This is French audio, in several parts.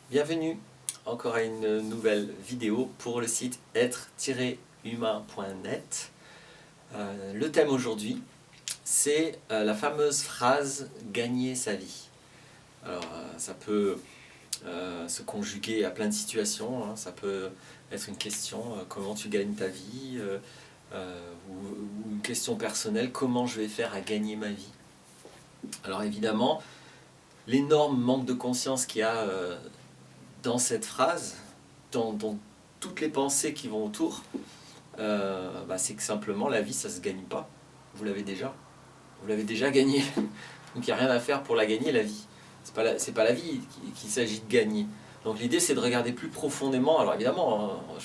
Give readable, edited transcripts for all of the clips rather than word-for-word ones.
Bienvenue encore à une nouvelle vidéo pour le site être-humain.net. Le thème aujourd'hui, c'est la fameuse phrase « gagner sa vie ». Alors ça peut se conjuguer à plein de situations, hein. Ça peut être une question comment tu gagnes ta vie, ou une question personnelle, comment je vais faire à gagner ma vie. Alors évidemment, l'énorme manque de conscience qu'il y a dans cette phrase, dans toutes les pensées qui vont autour, c'est que simplement la vie ça se gagne pas. Vous l'avez déjà gagnée. Donc il n'y a rien à faire pour la gagner, la vie. C'est pas la vie qu'il s'agit de gagner. Donc l'idée c'est de regarder plus profondément. Alors évidemment, il ne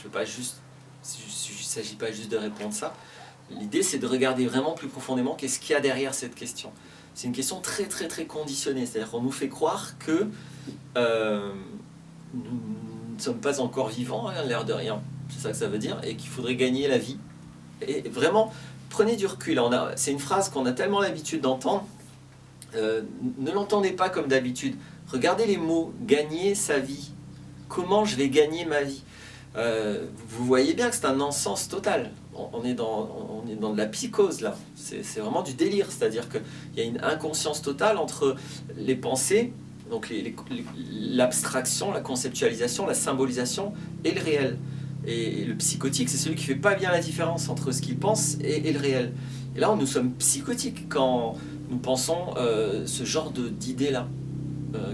s'agit pas juste de répondre ça. L'idée c'est de regarder vraiment plus profondément qu'est-ce qu'il y a derrière cette question. C'est une question très très très conditionnée, c'est-à-dire qu'on nous fait croire que nous ne sommes pas encore vivants, hein, l'air de rien, c'est ça que ça veut dire, et qu'il faudrait gagner la vie. Et vraiment, prenez du recul, c'est une phrase qu'on a tellement l'habitude d'entendre, ne l'entendez pas comme d'habitude, regardez les mots, gagner sa vie, comment je vais gagner ma vie. Vous voyez bien que c'est un non-sens total, on est dans de la psychose là, c'est vraiment du délire, c'est-à-dire qu'il y a une inconscience totale entre les pensées, donc l'abstraction, la conceptualisation, la symbolisation et le réel. Et le psychotique, c'est celui qui ne fait pas bien la différence entre ce qu'il pense et le réel. Et là, nous sommes psychotiques quand nous pensons ce genre d'idées-là.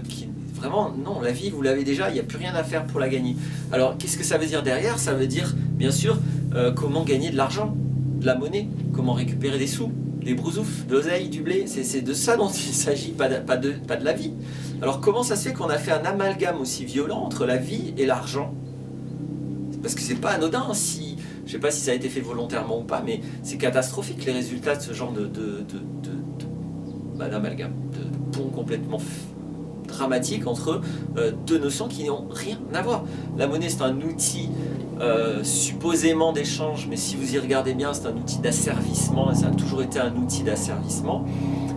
Qui vraiment, non, la vie, vous l'avez déjà, il n'y a plus rien à faire pour la gagner. Alors, qu'est-ce que ça veut dire derrière? Ça veut dire, bien sûr, comment gagner de l'argent, de la monnaie, comment récupérer des sous, des brousoufs, de l'oseille, du blé. C'est de ça dont il s'agit, pas de la vie. Alors comment ça se fait qu'on a fait un amalgame aussi violent entre la vie et l'argent? Parce que c'est pas anodin, si, je sais pas si ça a été fait volontairement ou pas, mais c'est catastrophique les résultats de ce genre d'amalgame, de pont complètement dramatique entre deux notions qui n'ont rien à voir. La monnaie c'est un outil supposément d'échange, mais si vous y regardez bien, c'est un outil d'asservissement, et ça a toujours été un outil d'asservissement.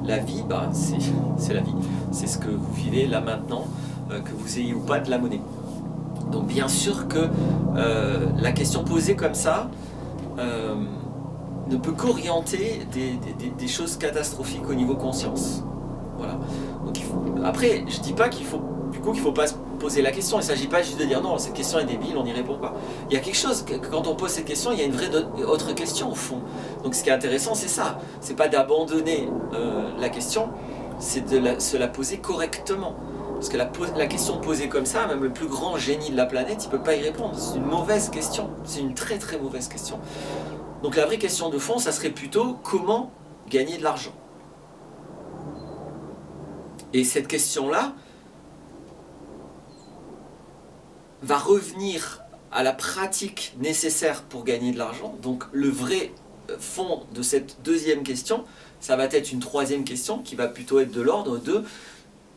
La vie, c'est la vie. C'est ce que vous vivez là maintenant, que vous ayez ou pas de la monnaie. Donc bien sûr que la question posée comme ça ne peut qu'orienter des choses catastrophiques au niveau conscience. Voilà. Donc, après, je dis pas qu'il faut pas se poser la question. Il ne s'agit pas juste de dire non, cette question est débile, on n'y répond pas. Il y a quelque chose, quand on pose cette question, il y a une vraie autre question au fond. Donc ce qui est intéressant, c'est ça. C'est pas d'abandonner la question, c'est de se la poser correctement. Parce que la question posée comme ça, même le plus grand génie de la planète, il ne peut pas y répondre. C'est une mauvaise question. C'est une très très mauvaise question. Donc la vraie question de fond, ça serait plutôt comment gagner de l'argent. Et cette question-là va revenir à la pratique nécessaire pour gagner de l'argent. Donc le vrai fond de cette deuxième question, ça va être une troisième question qui va plutôt être de l'ordre de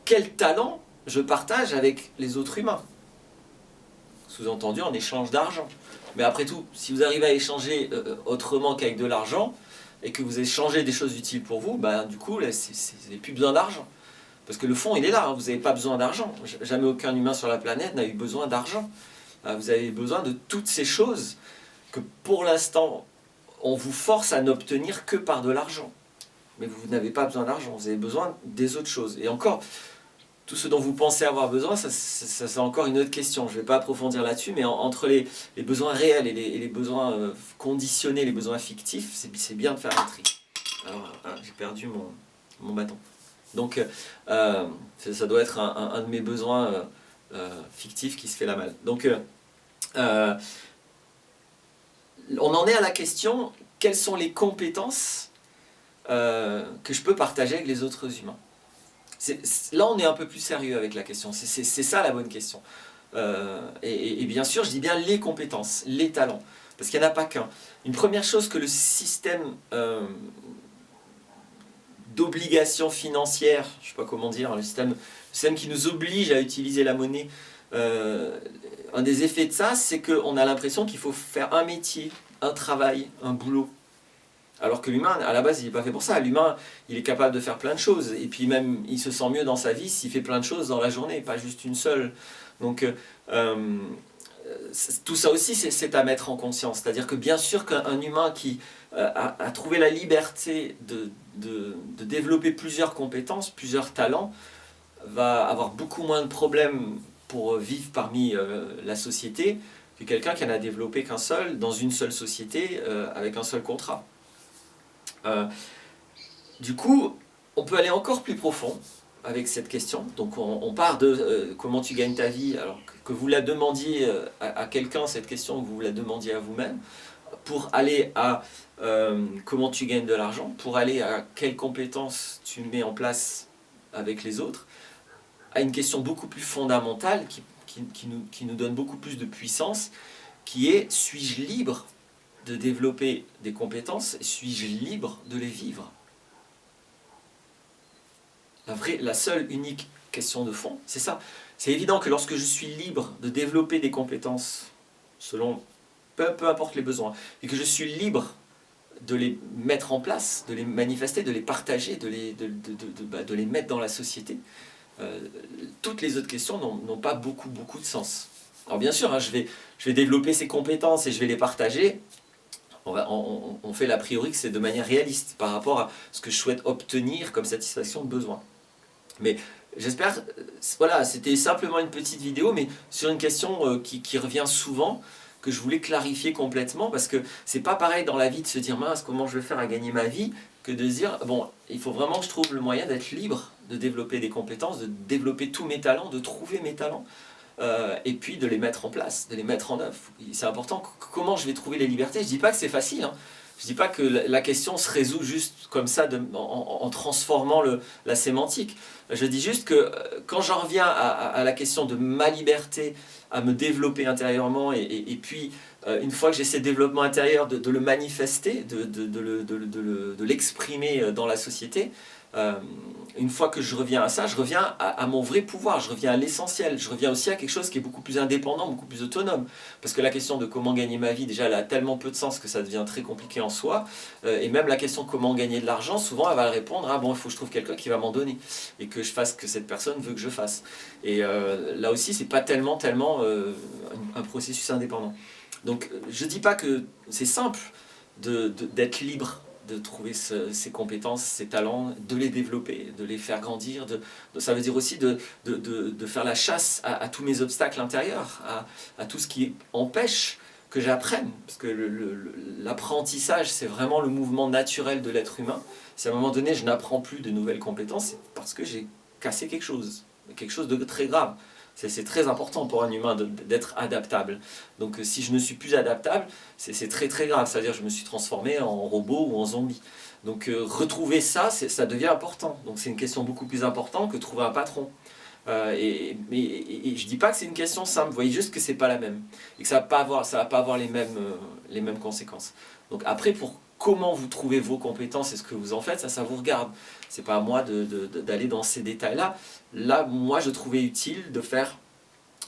quel talent je partage avec les autres humains. Sous-entendu en échange d'argent. Mais après tout, si vous arrivez à échanger autrement qu'avec de l'argent, et que vous échangez des choses utiles pour vous, du coup, là, vous n'avez plus besoin d'argent. Parce que le fond, il est là, hein. Vous n'avez pas besoin d'argent. Jamais aucun humain sur la planète n'a eu besoin d'argent. Vous avez besoin de toutes ces choses que pour l'instant, on vous force à n'obtenir que par de l'argent. Mais vous n'avez pas besoin d'argent, vous avez besoin des autres choses. Et encore, tout ce dont vous pensez avoir besoin, ça c'est encore une autre question. Je ne vais pas approfondir là-dessus, mais entre les besoins réels et les besoins conditionnés, les besoins fictifs, c'est bien de faire un tri. Alors, j'ai perdu mon bâton. Donc, ça doit être un de mes besoins fictifs qui se fait la malle. Donc, on en est à la question, quelles sont les compétences que je peux partager avec les autres humains? Là, on est un peu plus sérieux avec la question. C'est ça la bonne question. Et bien sûr, je dis bien les compétences, les talents. Parce qu'il n'y en a pas qu'un. Une première chose que le système d'obligation financière, je ne sais pas comment dire, le système qui nous oblige à utiliser la monnaie, un des effets de ça, c'est qu'on a l'impression qu'il faut faire un métier, un travail, un boulot. Alors que l'humain, à la base, il n'est pas fait pour ça. L'humain, il est capable de faire plein de choses. Et puis même, il se sent mieux dans sa vie s'il fait plein de choses dans la journée, pas juste une seule. Donc, tout ça aussi, c'est à mettre en conscience. C'est-à-dire que bien sûr qu'un humain qui a trouvé la liberté de développer plusieurs compétences, plusieurs talents, va avoir beaucoup moins de problèmes pour vivre parmi la société que quelqu'un qui en a développé qu'un seul, dans une seule société, avec un seul contrat. Du coup, on peut aller encore plus profond avec cette question. Donc on part de comment tu gagnes ta vie, alors que vous la demandiez à quelqu'un, cette question, que vous la demandiez à vous-même, pour aller à comment tu gagnes de l'argent, pour aller à quelles compétences tu mets en place avec les autres, à une question beaucoup plus fondamentale qui nous donne beaucoup plus de puissance, qui est: suis-je libre de développer des compétences? Suis-je libre de les vivre? La seule, unique question de fond, c'est ça. C'est évident que lorsque je suis libre de développer des compétences selon peu importe les besoins, et que je suis libre de les mettre en place, de les manifester, de les partager, de les mettre dans la société, toutes les autres questions n'ont pas beaucoup de sens. Alors bien sûr, hein, je vais développer ces compétences et je vais les partager. On fait l'a priori que c'est de manière réaliste par rapport à ce que je souhaite obtenir comme satisfaction de besoin. Mais j'espère, voilà, c'était simplement une petite vidéo, mais sur une question qui revient souvent, que je voulais clarifier complètement, parce que c'est pas pareil dans la vie de se dire: mince, comment je vais faire à gagner ma vie, que de se dire: bon, il faut vraiment que je trouve le moyen d'être libre, de développer des compétences, de développer tous mes talents, de trouver mes talents, et puis de les mettre en place, de les mettre en œuvre. C'est important. Comment je vais trouver les libertés? Je dis pas que c'est facile, hein. Je dis pas que la question se résout juste comme ça en transformant la sémantique. Je dis juste que quand j'en reviens à la question de ma liberté à me développer intérieurement, et puis une fois que j'ai ce développement intérieur, de le manifester, de l'exprimer dans la société, une fois que je reviens à ça, je reviens à mon vrai pouvoir, je reviens à l'essentiel, je reviens aussi à quelque chose qui est beaucoup plus indépendant, beaucoup plus autonome. Parce que la question de comment gagner ma vie, déjà, elle a tellement peu de sens que ça devient très compliqué en soi. Et même la question de comment gagner de l'argent, souvent elle va répondre: ah bon, il faut que je trouve quelqu'un qui va m'en donner, et que je fasse ce que cette personne veut que je fasse. Et là aussi, c'est pas tellement un processus indépendant. Donc je dis pas que c'est simple d'être libre, de trouver ses compétences, ses talents, de les développer, de les faire grandir. Ça veut dire aussi de faire la chasse à tous mes obstacles intérieurs, à tout ce qui empêche que j'apprenne. Parce que l'apprentissage, c'est vraiment le mouvement naturel de l'être humain. Si à un moment donné, je n'apprends plus de nouvelles compétences, c'est parce que j'ai cassé quelque chose de très grave. C'est très important pour un humain d'être adaptable. Donc si je ne suis plus adaptable, c'est très très grave. C'est-à-dire que je me suis transformé en robot ou en zombie. Donc retrouver ça, ça devient important. Donc c'est une question beaucoup plus importante que trouver un patron. Et je ne dis pas que c'est une question simple. Vous voyez juste que c'est pas la même. Et que ça va pas avoir les mêmes conséquences. Donc après, pour comment vous trouvez vos compétences et ce que vous en faites, ça vous regarde. C'est pas à moi d'aller dans ces détails-là. Là, moi, je trouvais utile de faire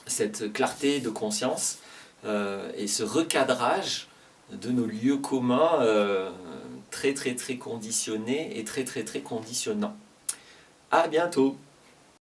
cette clarté de conscience et ce recadrage de nos lieux communs très très très conditionnés et très très très conditionnants. À bientôt!